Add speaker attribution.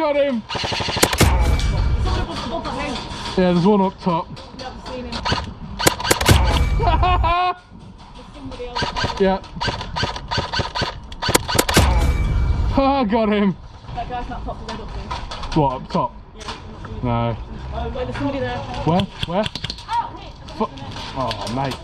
Speaker 1: got him! Yeah, there's one up top.
Speaker 2: Never seen him. Somebody else.
Speaker 1: Yeah. I got him.
Speaker 2: That guy's not popped his head up then.
Speaker 1: What, up top?
Speaker 2: Yeah,
Speaker 1: No.
Speaker 2: wait, there's somebody there.
Speaker 1: Where? Where?
Speaker 2: Oh, hey!
Speaker 1: Oh, mate.